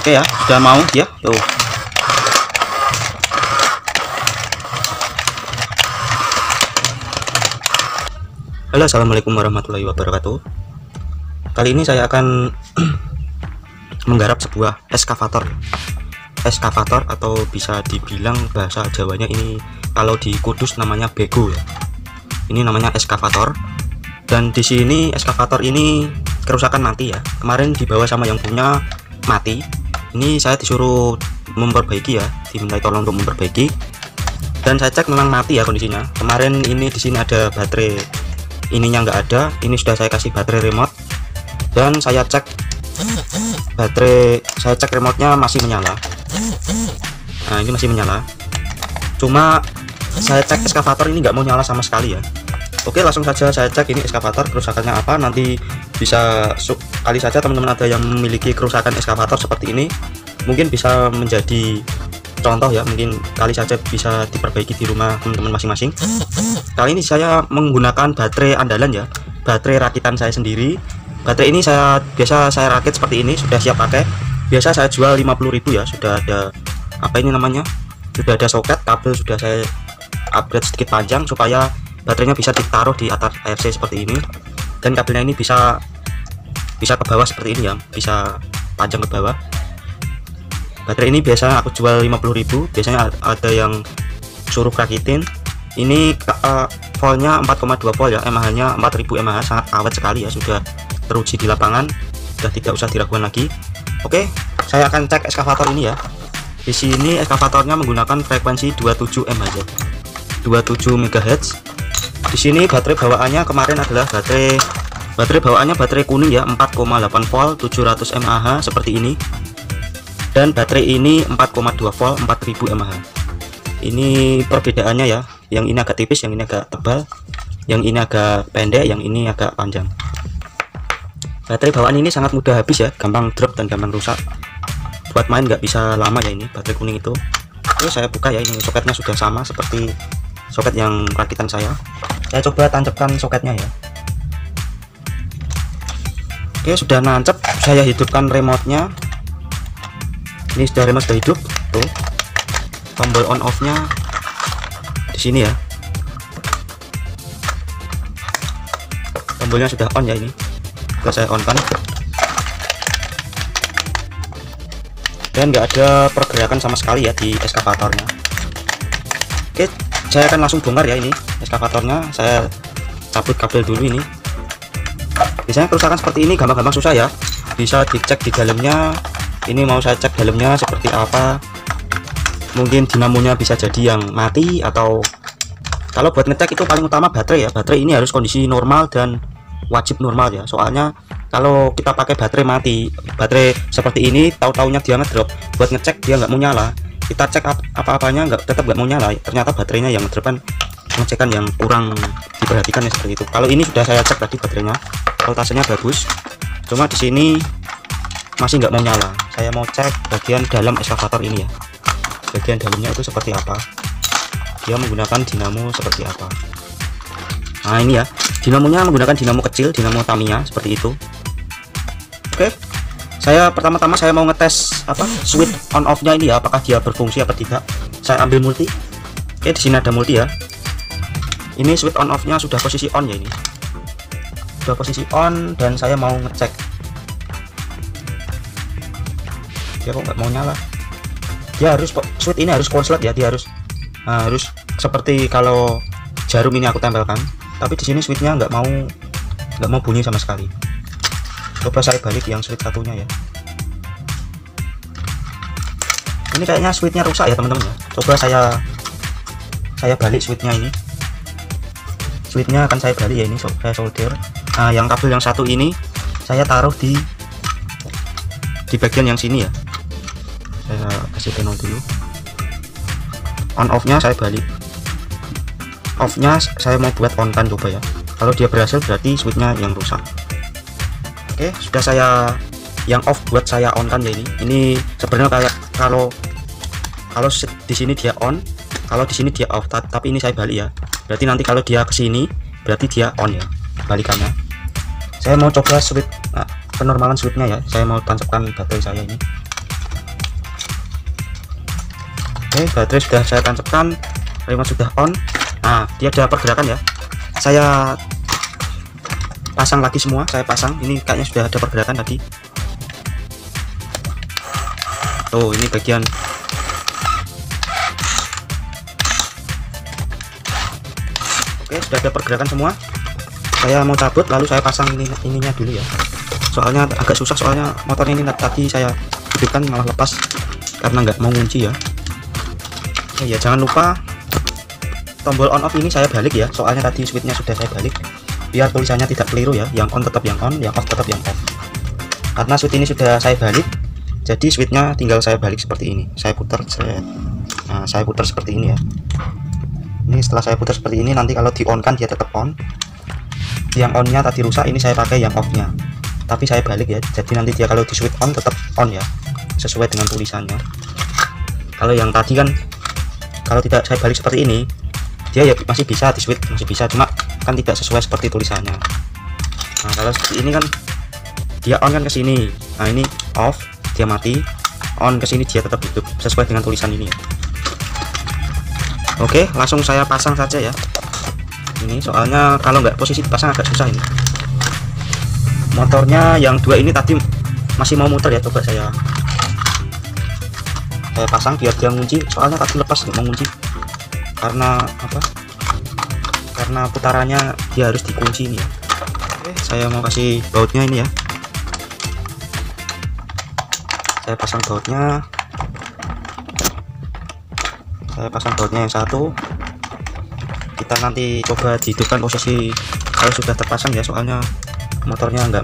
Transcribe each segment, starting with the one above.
Oke ya, sudah mau ya. Tuh. Halo, assalamualaikum warahmatullahi wabarakatuh. Kali ini saya akan menggarap sebuah eskavator. Eskavator atau bisa dibilang bahasa Jawanya ini kalau di Kudus namanya bego ya. Ini namanya eskavator. Dan di sini eskavator ini kerusakan mati ya. Kemarin dibawa sama yang punya mati. Ini saya disuruh memperbaiki ya, diminta tolong untuk memperbaiki. Dan saya cek memang mati ya kondisinya. Kemarin ini di sini ada baterai ininya nggak ada. Ini sudah saya kasih baterai remote. Dan saya cek remote-nya masih menyala. Nah, ini masih menyala. Cuma saya cek eskavator ini nggak mau nyala sama sekali ya. Oke, langsung saja saya cek ini eskavator kerusakannya apa. Nanti bisa kali saja teman-teman ada yang memiliki kerusakan eskavator seperti ini, mungkin bisa menjadi contoh ya, mungkin kali saja bisa diperbaiki di rumah teman-teman masing-masing. Kali ini saya menggunakan baterai andalan ya, baterai rakitan saya sendiri. Baterai ini biasa saya rakit seperti ini, sudah siap pakai. Biasa saya jual 50.000 ya, sudah ada apa ini namanya, sudah ada soket, kabel sudah saya upgrade sedikit panjang supaya baterainya bisa ditaruh di atas ARC seperti ini. Dan kabelnya ini bisa ke bawah seperti ini ya, bisa panjang ke bawah. Baterai ini biasa aku jual 50.000, biasanya ada yang suruh rakitin. Ini voltnya 4,2 volt ya, mAh nya 4000 mAh, sangat awet sekali ya, sudah teruji di lapangan, sudah tidak usah diragukan lagi. Oke, saya akan cek eskavator ini ya. Di sini eskavatornya menggunakan frekuensi 27 MHz, 27 MHz. Di sini baterai bawaannya kemarin adalah baterai bawaannya baterai kuning ya, 4,8 volt 700 mAh seperti ini. Dan baterai ini 4,2 volt 4000 mAh. Ini perbedaannya ya, yang ini agak tipis, yang ini agak tebal, yang ini agak pendek, yang ini agak panjang. Baterai bawaan ini sangat mudah habis ya, gampang drop dan gampang rusak. Buat main nggak bisa lama ya ini baterai kuning itu. Oke, saya buka ya, ini soketnya sudah sama seperti soket yang rakitan saya. Saya coba tancapkan soketnya ya. Oke, sudah nancep. Saya hidupkan remote-nya. Ini sudah remote sudah hidup. Tuh. Tombol on off-nya di sini ya. Tombolnya sudah on ya ini. Kalau saya on kan. Dan nggak ada pergerakan sama sekali ya di eskavatornya. Oke, saya akan langsung bongkar ya ini eskavatornya. Saya cabut kabel dulu ini. Biasanya kerusakan seperti ini gampang-gampang susah ya, bisa dicek di dalamnya. Ini mau saya cek dalamnya seperti apa. Mungkin dinamonya bisa jadi yang mati, atau kalau buat ngecek itu paling utama baterai ya. Baterai ini harus kondisi normal dan wajib normal ya, soalnya kalau kita pakai baterai mati, baterai seperti ini tahu-taunya dia ngedrop, buat ngecek dia nggak mau nyala. Kita cek apa-apanya tetap nggak mau nyala, ternyata baterainya yang ngedropan, pengecekan yang kurang diperhatikan ya, seperti itu. Kalau ini sudah saya cek tadi baterainya, voltasenya bagus, cuma di sini masih nggak mau nyala. Saya mau cek bagian dalam eskavator ini ya, bagian dalamnya itu seperti apa, dia menggunakan dinamo seperti apa. Nah ini ya, dinamonya menggunakan dinamo kecil, dinamo Tamiya seperti itu. Oke, pertama-tama saya mau ngetes switch on off nya ini ya, apakah dia berfungsi apa tidak. Saya ambil multi. Oke, di sini ada multi ya. Ini switch on off nya sudah posisi on ya, ini sudah posisi on. Dan saya mau ngecek dia kok nggak mau nyala. Dia harus, switch ini harus konslet ya, dia harus seperti kalau jarum ini aku tempelkan. Tapi di sini switchnya nggak mau bunyi sama sekali. Coba saya balik yang switch satunya ya. Ini kayaknya switchnya rusak ya teman-teman ya. Coba saya balik switchnya ini. Switchnya akan saya balik ya, ini saya solder. Nah, yang kabel yang satu ini saya taruh di bagian yang sini ya. Saya kasih panel dulu. On off nya saya balik. Off nya saya mau buat on kan, coba ya. Kalau dia berhasil berarti switchnya yang rusak. Oke, sudah saya yang off buat saya on kan ya ini. Ini sebenarnya kayak kalau di sini dia on, kalau di sini dia off, tapi ini saya balik ya. Berarti nanti kalau dia ke sini berarti dia on ya, balikannya. Saya mau coba switch penormalan switchnya ya. Saya mau tancapkan baterai saya ini. Oke, baterai sudah saya tancapkan, remote sudah on. Nah, dia ada pergerakan ya. Saya pasang lagi semua, saya pasang. Ini kayaknya sudah ada pergerakan tadi. Oh, ini bagian. Oke, sudah ada pergerakan semua. Saya mau cabut, lalu saya pasang ininya dulu ya. Soalnya agak susah, soalnya motor ini tadi saya hidupkan malah lepas karena nggak mau ngunci ya. Oh ya, jangan lupa tombol on off ini saya balik ya, soalnya tadi switchnya sudah saya balik biar tulisannya tidak keliru ya. Yang on tetap yang on, yang off tetap yang off. Karena switch ini sudah saya balik, jadi switchnya tinggal saya balik seperti ini. Saya putar, saya putar seperti ini ya. Ini setelah saya putar seperti ini, nanti kalau di on kan dia tetap on. Yang onnya tadi rusak, ini saya pakai yang offnya, tapi saya balik ya. Jadi nanti dia kalau di switch on tetap on ya, sesuai dengan tulisannya. Kalau yang tadi kan, kalau tidak saya balik seperti ini, dia ya masih bisa di switch, masih bisa, cuma kan tidak sesuai seperti tulisannya. Nah, kalau seperti ini kan dia on kan ke sini, nah ini off, dia mati. On ke sini dia tetap hidup, sesuai dengan tulisan ini ya. Oke, langsung saya pasang saja ya. Ini soalnya kalau nggak posisi dipasang agak susah ini. Motornya yang dua ini tadi masih mau muter ya, coba saya pasang biar dia ngunci. Soalnya tadi lepas nggak mau ngunci karena apa? Karena putarannya dia harus dikunci ini ya. Oke, saya mau kasih bautnya ini ya. Saya pasang bautnya. Saya pasang bautnya yang satu. Kita nanti coba dihidupkan posisi kalau sudah terpasang ya, soalnya motornya enggak,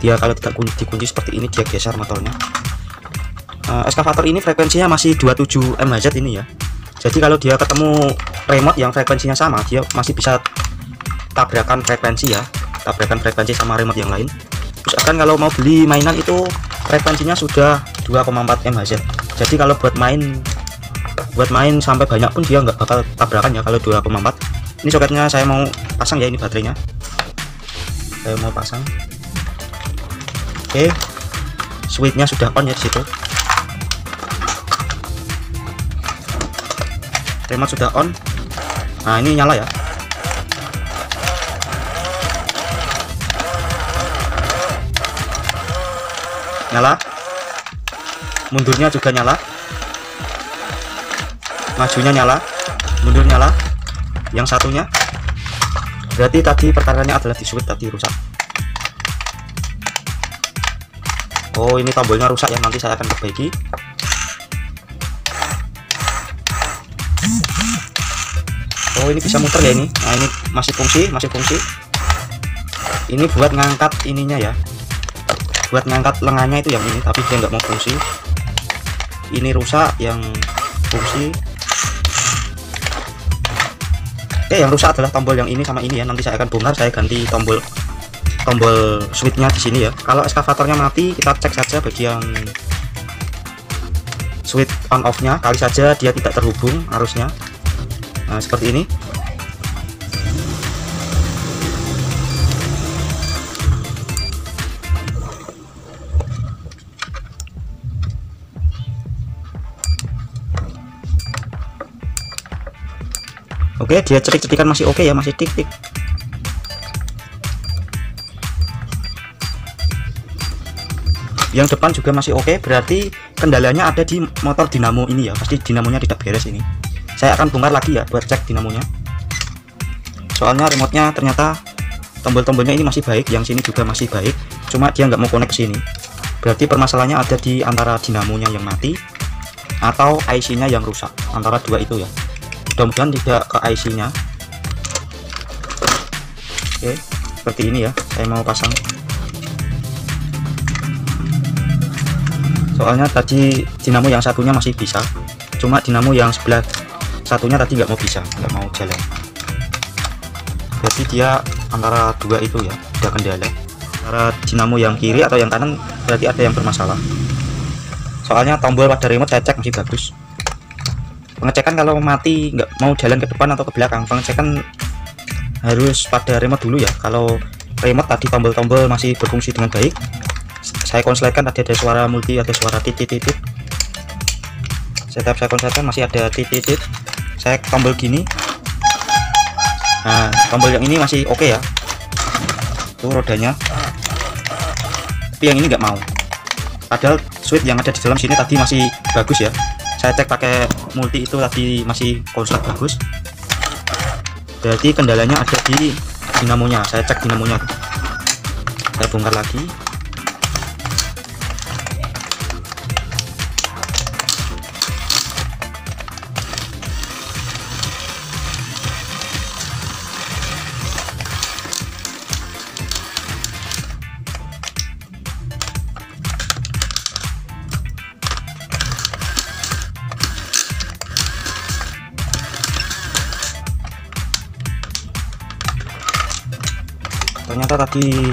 dia kalau tidak dikunci seperti ini dia geser motornya. Eskavator ini frekuensinya masih 27 MHz ini ya. Jadi kalau dia ketemu remote yang frekuensinya sama, dia masih bisa tabrakan frekuensi ya, tabrakan frekuensi sama remote yang lain. Misalkan kalau mau beli mainan itu frekuensinya sudah 2,4 MHz. Jadi kalau buat main sampai banyak pun dia nggak bakal tabrakan ya kalau 2,4. Ini soketnya saya mau pasang ya, ini baterainya saya mau pasang. Oke, switchnya sudah on ya di situ. Remote sudah on. Nah, ini nyala ya. Nyala. Mundurnya juga nyala. Majunya nyala, mundur nyala. Yang satunya berarti tadi perkaranya adalah di switch tadi rusak. Oh, ini tombolnya rusak ya, nanti saya akan perbaiki. Oh, ini bisa muter ya ini. Nah, ini masih fungsi. Ini buat ngangkat ininya ya, buat ngangkat lengannya itu yang ini, tapi dia nggak mau fungsi. Ini rusak yang fungsi. Oke, yang rusak adalah tombol yang ini sama ini ya. Nanti saya akan bongkar, saya ganti tombol switchnya di sini ya. Kalau eskavatornya mati, kita cek saja bagian switch on off-nya, kali saja dia tidak terhubung arusnya. Nah, seperti ini. Oke, dia cetik-cetikan masih oke ya, masih tik-tik. Yang depan juga masih oke, berarti kendalanya ada di motor dinamo ini ya. Pasti dinamonya tidak beres ini. Saya akan bongkar lagi ya buat cek dinamonya. Soalnya remote-nya ternyata tombol-tombolnya ini masih baik, yang sini juga masih baik, cuma dia nggak mau connect ke sini. Berarti permasalahannya ada di antara dinamonya yang mati atau IC-nya yang rusak, antara dua itu ya. Mudah-mudahan tidak ke IC-nya. Oke, seperti ini ya. Saya mau pasang. Soalnya tadi dinamo yang satunya masih bisa, cuma dinamo yang sebelah satunya tadi nggak mau bisa, nggak mau jalan. Berarti dia antara dua itu ya, udah kendala. Antara dinamo yang kiri atau yang kanan berarti ada yang bermasalah. Soalnya tombol pada remote saya cek masih bagus. Pengecekan kalau mati nggak mau jalan ke depan atau ke belakang, pengecekan harus pada remote dulu ya. Kalau remote tadi tombol-tombol masih berfungsi dengan baik, saya konsletkan, ada suara multi, ada suara titit-titit. Setiap saya konsisten masih ada titik-titik. Saya tombol gini. Nah, tombol yang ini masih oke ya. Tuh rodanya. Tapi yang ini nggak mau. Padahal switch yang ada di dalam sini tadi masih bagus ya. Saya cek pakai multi itu tadi masih konslet bagus. Berarti kendalanya ada di dinamonya. Saya cek dinamonya. Saya bongkar lagi. Ternyata tadi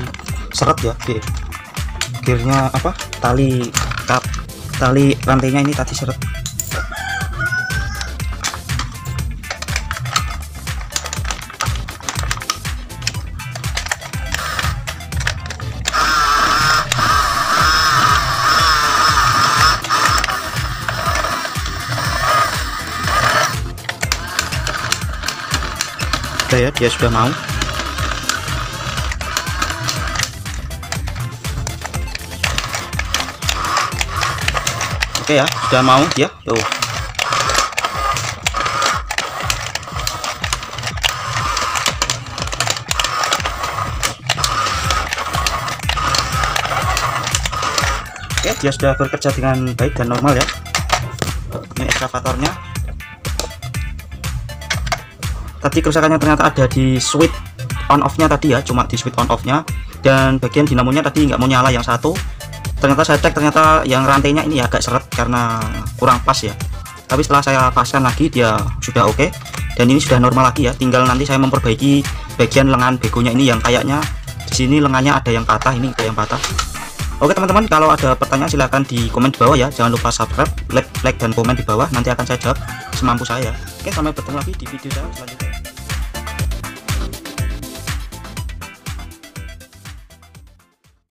seret ya, gearnya apa, tali rantainya ini tadi seret. Udah ya, dia sudah mau. Oke ya, sudah mau dia. Tuh. Oke, dia sudah bekerja dengan baik dan normal ya. Ini ekskavatornya. Tadi kerusakannya ternyata ada di switch on off-nya tadi ya, cuma di switch on off-nya, dan bagian dinamonya tadi nggak mau nyala yang satu. Ternyata saya cek, ternyata yang rantainya ini agak seret karena kurang pas ya. Tapi setelah saya paskan lagi dia sudah oke, dan ini sudah normal lagi ya. Tinggal nanti saya memperbaiki bagian lengan begonya ini yang kayaknya di sini lengannya ada yang patah, ini ada yang patah. Oke teman-teman, kalau ada pertanyaan silahkan di komen di bawah ya. Jangan lupa subscribe, like dan komen di bawah, nanti akan saya jawab semampu saya. Oke, sampai bertemu lagi di video saya selanjutnya.